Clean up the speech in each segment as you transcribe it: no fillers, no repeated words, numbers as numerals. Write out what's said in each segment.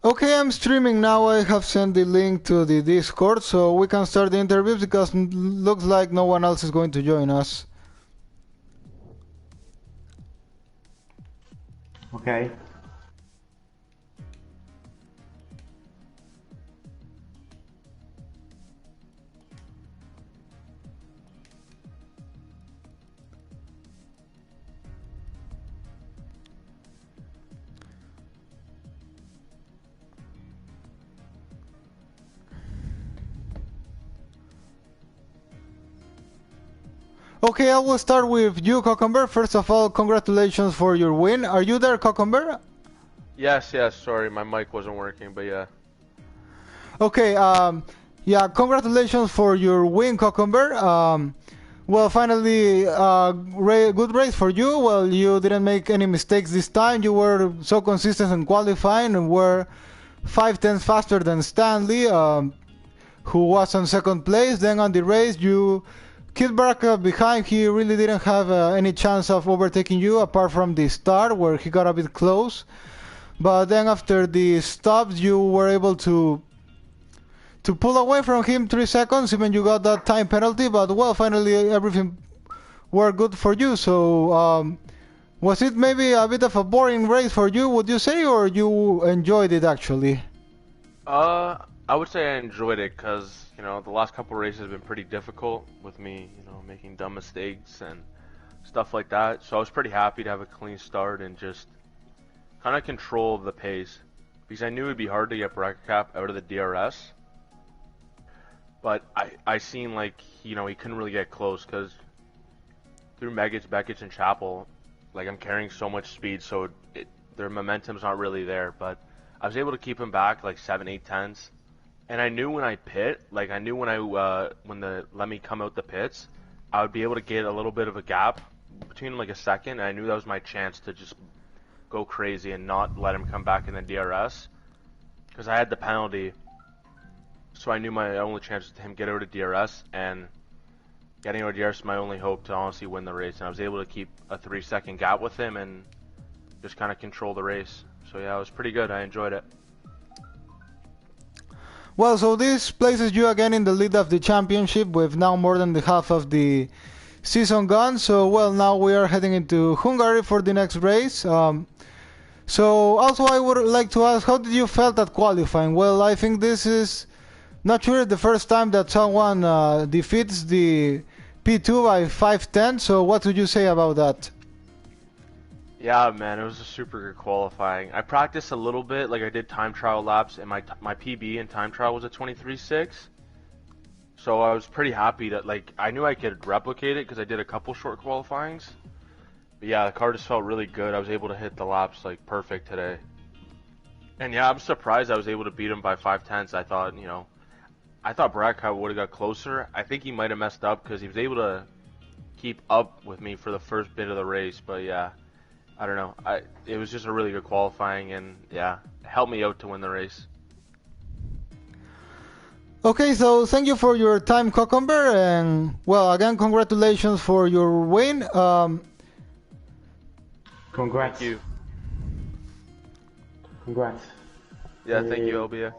Okay, I'm streaming now. I have sent the link to the Discord so we can start the interviews because looks like no one else is going to join us. Okay. Okay, I will start with you, Cucumber. First of all, congratulations for your win. Are you there, Cucumber? Yes, sorry, my mic wasn't working, but yeah. Okay, yeah, congratulations for your win, Cucumber. Well, finally, good race for you. Well, you didn't make any mistakes this time. You were so consistent in qualifying and were 5 tenths faster than Stanley, who was on second place. Then on the race, you killed Baraka behind. He really didn't have any chance of overtaking you apart from the start where he got a bit close. But then after the stops, you were able to pull away from him 3 seconds. Even you got that time penalty. But well, finally everything worked good for you. So was it maybe a bit of a boring race for you, would you say, or you enjoyed it actually? I would say I enjoyed it because, the last couple races have been pretty difficult with me, making dumb mistakes and stuff like that. So I was pretty happy to have a clean start and just kind of control the pace because I knew it'd be hard to get bracket cap out of the DRS. But I seen like, he couldn't really get close because through Meggetts, Beckett, and Chapel, like I'm carrying so much speed, so their momentum's not really there. But I was able to keep him back like 7, 8 tenths. And I knew when I pit, like I knew when they let me come out the pits, I would be able to get a little bit of a gap between like a second. And I knew that was my chance to just go crazy and not let him come back in the DRS, because I had the penalty. So I knew my only chance was to him get out of DRS, and getting out of DRS is my only hope to honestly win the race. And I was able to keep a 3-second gap with him and just kind of control the race. So yeah, it was pretty good. I enjoyed it. Well, so this places you again in the lead of the championship with now more than the half of the season gone. So, well, now we are heading into Hungary for the next race. So, also I would like to ask, how did you felt at qualifying? Well, I think this is not sure the first time that someone defeats the P2 by 5 tenths. So, what would you say about that? Yeah, man, it was a super good qualifying. I practiced a little bit, like I did time trial laps, and my PB in time trial was a 23.6. So I was pretty happy that, like, I knew I could replicate it because I did a couple short qualifyings. But yeah, the car just felt really good. I was able to hit the laps, like, perfect today. And yeah, I'm surprised I was able to beat him by 5 tenths. I thought, I thought Bradcock would have got closer. I think he might have messed up because he was able to keep up with me for the first bit of the race. But yeah, I don't know. It was just a really good qualifying, and yeah, it helped me out to win the race. Okay, so thank you for your time, Cucumber, and well, again, congratulations for your win. Congrats. Thank you. Congrats. Yeah, thank you, Obia.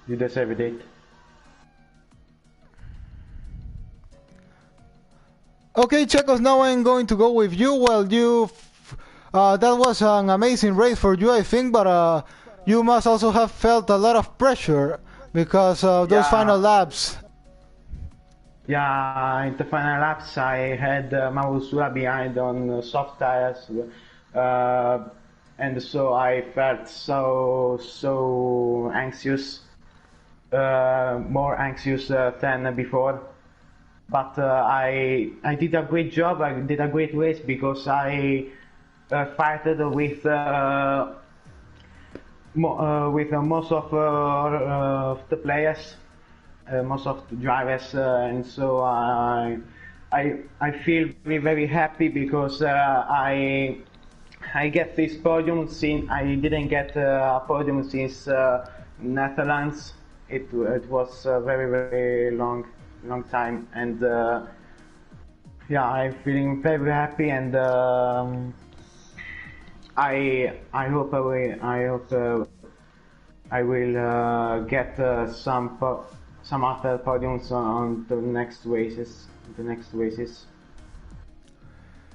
You deserve it. Okay, Checos, now I'm going to go with you. Well, that was an amazing race for you, I think, but you must also have felt a lot of pressure because of those final laps. Yeah, in the final laps I had Mavusula behind on soft tires, and so I felt so anxious, more anxious than before. But I did a great job. I did a great race because I fighted with most of the players, most of the drivers, and so I feel very happy because I get this podium since I didn't get a podium since Netherlands. It was a very long time, and yeah, I'm feeling very happy, and I hope I will get some other podiums on the next races.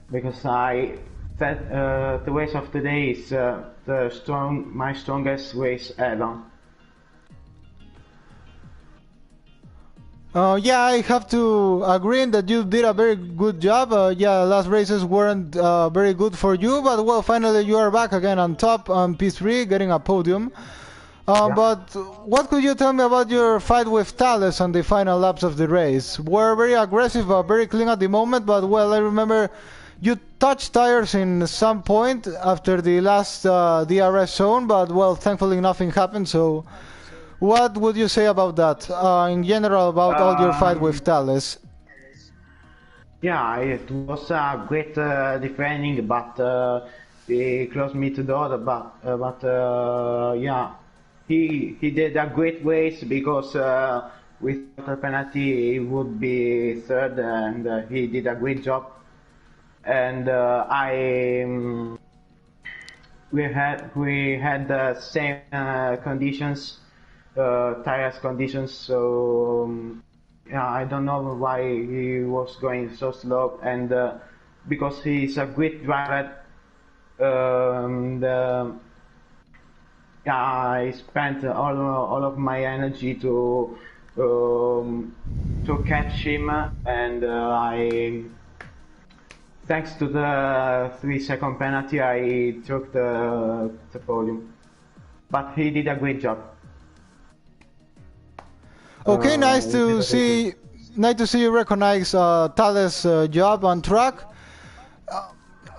Because I that the race of today is my strongest race ever. Yeah, I have to agree that you did a very good job. Yeah, last races weren't very good for you, but well, finally you are back again on top on P3, getting a podium. Yeah. But what could you tell me about your fight with Thales on the final laps of the race? Were very aggressive, very clean at the moment, but well, I remember you touched tires in some point after the last DRS zone, but well, thankfully nothing happened, so what would you say about that, in general, about all your fight with Um, Thales? yeah, it was a great defending, but he closed me to the door. But yeah, he did a great race because without a penalty he would be third, and he did a great job. And we had the same conditions, tires conditions. So yeah, I don't know why he was going so slow, and because he's a great driver. Yeah, I spent all of my energy to catch him, and thanks to the 3-second penalty, I took the podium. But he did a great job. Okay, He did a great job. nice to see you recognize Thales' job on track.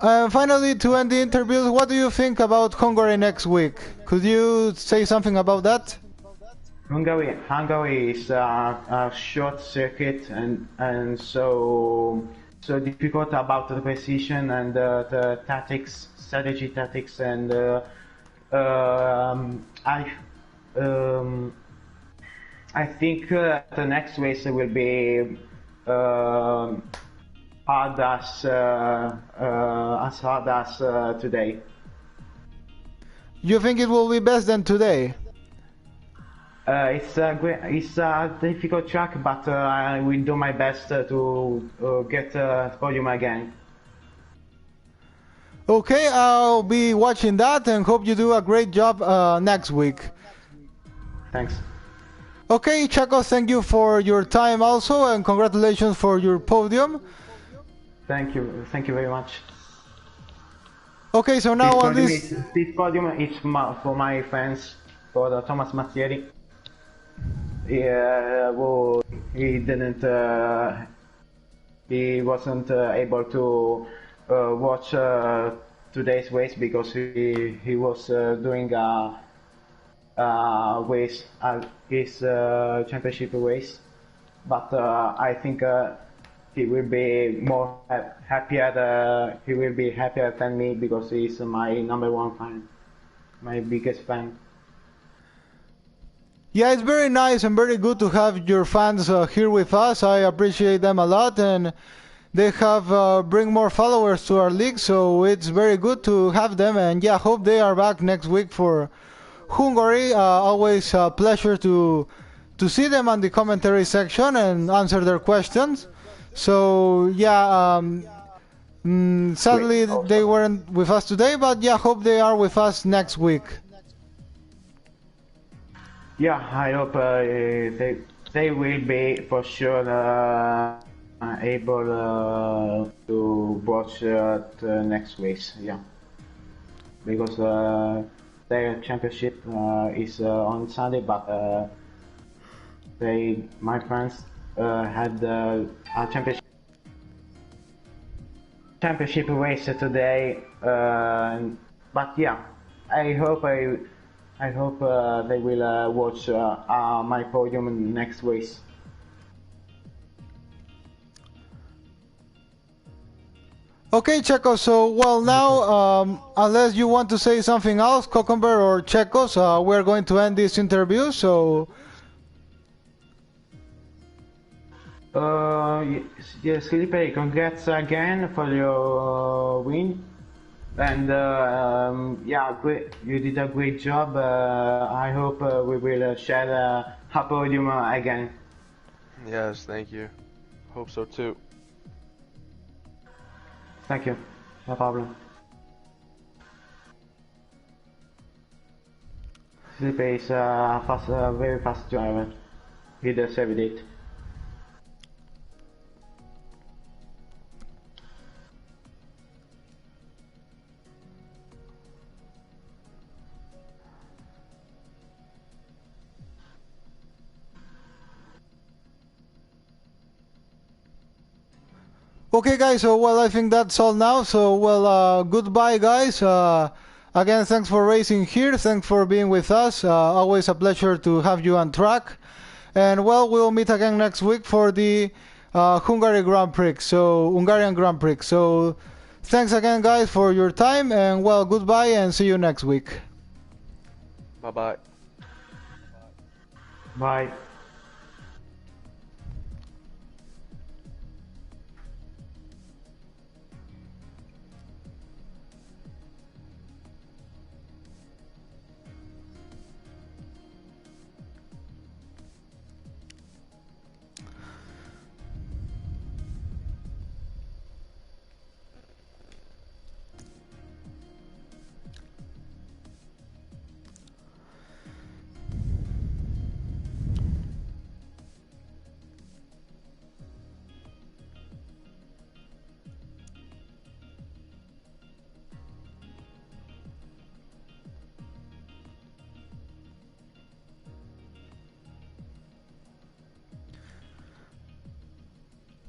Finally, to end the interview, what do you think about Hungary next week? Could you say something about that? Hungary is a short circuit, and so difficult about the precision and the strategy tactics, and I think the next race will be hard as hard as today. You think it will be best than today? It's a difficult track, but I will do my best to get podium again. Okay, I'll be watching that and hope you do a great job next week. Thanks. Okay, Chaco, thank you for your time also, and congratulations for your podium. Thank you very much. Okay, so now on this... This podium is for my friends, for Thomas Mazzieri. Well, he wasn't able to watch today's race because he was doing race, his championship race. But I think he will be more happier. He will be happier than me because he's my number one fan, my biggest fan. Yeah, it's very nice and very good to have your fans here with us. I appreciate them a lot, and they have bring more followers to our league, so it's very good to have them. And yeah, hope they are back next week for Hungary. Always a pleasure to see them on the commentary section and answer their questions. So yeah, sadly they weren't with us today, but yeah, hope they are with us next week. Yeah, I hope they will be for sure able to watch the next race. Yeah, because their championship is on Sunday, but my friends had a championship race today. But yeah, I hope they will watch my podium next race. Okay, Checo. So, well, now, unless you want to say something else, Cucumber or Checos, we're going to end this interview. So, Yes, Felipe, congrats again for your win. And yeah, great. You did a great job. I hope we will share a podium again. Yes, thank you. Hope so too. Thank you. No problem. Felipe is a very fast driver. He deserved it. Okay, guys. So well, I think that's all now. So well, goodbye, guys. Again, thanks for racing here. Thanks for being with us. Always a pleasure to have you on track. And well, we'll meet again next week for the Hungary Grand Prix. So Hungarian Grand Prix. So thanks again, guys, for your time. And well, goodbye, and see you next week. Bye bye. Bye.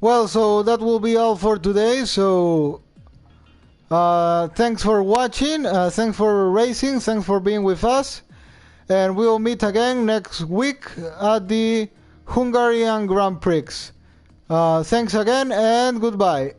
Well, so that will be all for today. So thanks for watching. Thanks for racing. Thanks for being with us. And we'll meet again next week at the Hungarian Grand Prix. Thanks again and goodbye.